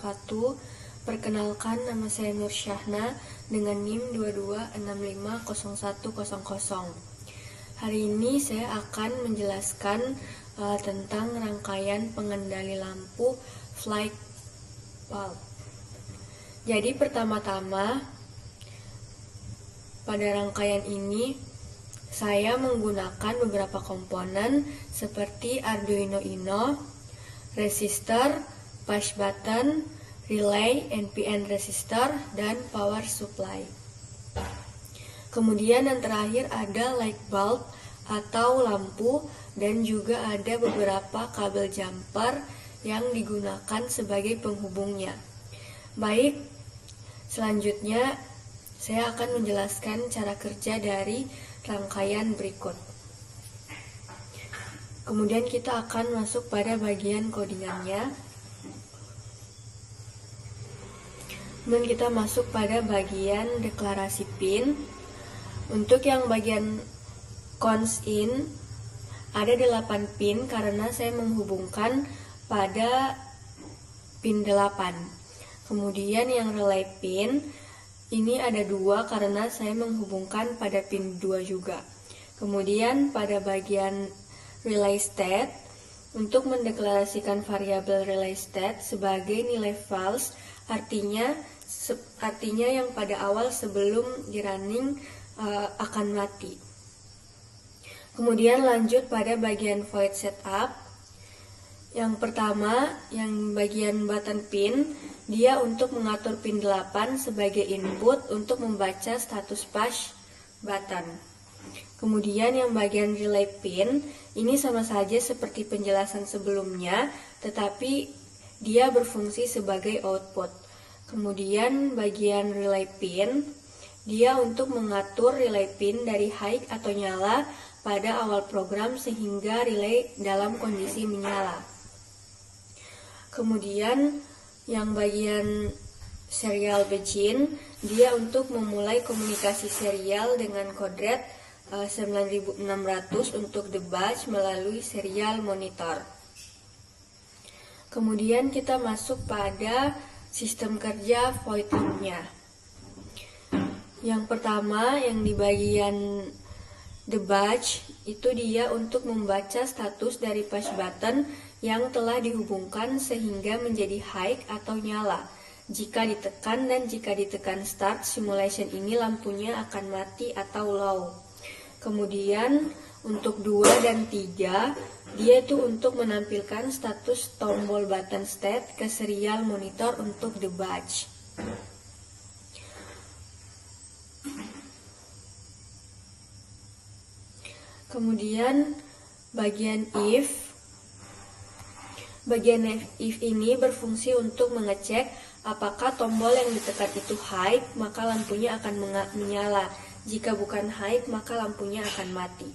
wabarakatuh. Perkenalkan, nama saya Nur Syahna dengan NIM 22650100. Hari ini saya akan menjelaskan tentang rangkaian pengendali lampu flight bulb. Jadi pertama-tama pada rangkaian ini saya menggunakan beberapa komponen seperti Arduino Uno, resistor, push button, relay, NPN resistor, dan power supply. Kemudian yang terakhir ada light bulb atau lampu, dan juga ada beberapa kabel jumper yang digunakan sebagai penghubungnya. Baik, selanjutnya saya akan menjelaskan cara kerja dari rangkaian berikut. Kemudian kita akan masuk pada bagian codingannya. Dan kita masuk pada bagian deklarasi pin. Untuk yang bagian cons in ada 8 pin karena saya menghubungkan pada pin 8. Kemudian yang relay pin ini ada 2 karena saya menghubungkan pada pin 2 juga. Kemudian pada bagian relay state, untuk mendeklarasikan variabel relay state sebagai nilai false, artinya yang pada awal sebelum di running akan mati. Kemudian lanjut pada bagian void setup. Yang pertama, yang bagian button pin, dia untuk mengatur pin 8 sebagai input untuk membaca status push button. Kemudian yang bagian relay pin, ini sama saja seperti penjelasan sebelumnya, tetapi dia berfungsi sebagai output. Kemudian bagian relay pin, dia untuk mengatur relay pin dari high atau nyala pada awal program sehingga relay dalam kondisi menyala. Kemudian yang bagian serial begin, dia untuk memulai komunikasi serial dengan kode red 9600 untuk debug melalui serial monitor. Kemudian kita masuk pada sistem kerja void loop-nya. Yang pertama, yang di bagian debug, itu dia untuk membaca status dari push button yang telah dihubungkan sehingga menjadi high atau nyala. Jika ditekan dan jika ditekan start, simulation ini lampunya akan mati atau low. Kemudian untuk 2 dan 3, dia itu untuk menampilkan status tombol button state ke serial monitor untuk debug. Kemudian bagian if ini berfungsi untuk mengecek apakah tombol yang ditekan itu high, maka lampunya akan menyala. Jika bukan high, maka lampunya akan mati.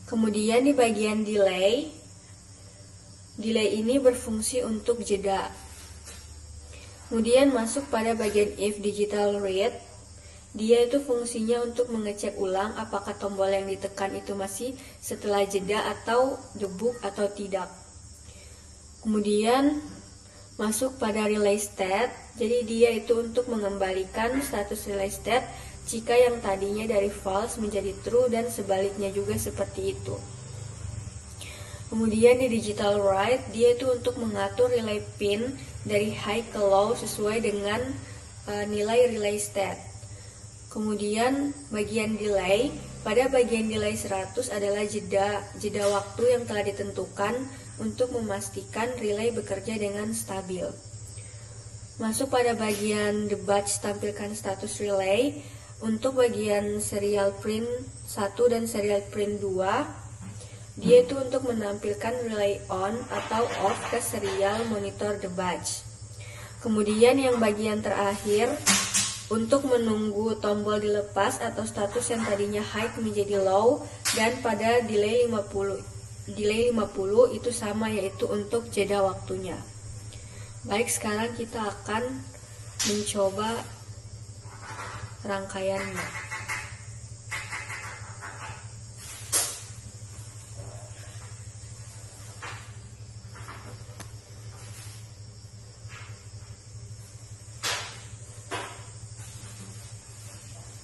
Kemudian di bagian delay ini berfungsi untuk jeda. Kemudian masuk pada bagian if digital read, dia itu fungsinya untuk mengecek ulang apakah tombol yang ditekan itu masih setelah jeda atau debug atau tidak. Kemudian masuk pada relay state, jadi dia itu untuk mengembalikan status relay state jika yang tadinya dari false menjadi true dan sebaliknya juga seperti itu. Kemudian di digital write, dia itu untuk mengatur relay pin dari high ke low sesuai dengan nilai relay state. Kemudian bagian delay, pada bagian delay 100 adalah jeda waktu yang telah ditentukan untuk memastikan relay bekerja dengan stabil. Masuk pada bagian debug, tampilkan status relay. Untuk bagian serial print 1 dan serial print 2, dia itu untuk menampilkan relay on atau off ke serial monitor debug. Kemudian yang bagian terakhir, untuk menunggu tombol dilepas atau status yang tadinya high menjadi low, dan pada delay 50 itu sama, yaitu untuk jeda waktunya. Baik, sekarang kita akan mencoba rangkaiannya.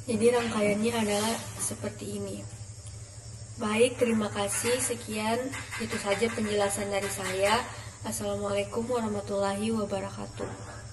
Jadi rangkaiannya adalah seperti ini. Baik, terima kasih. Sekian, itu saja penjelasan dari saya. Assalamualaikum warahmatullahi wabarakatuh.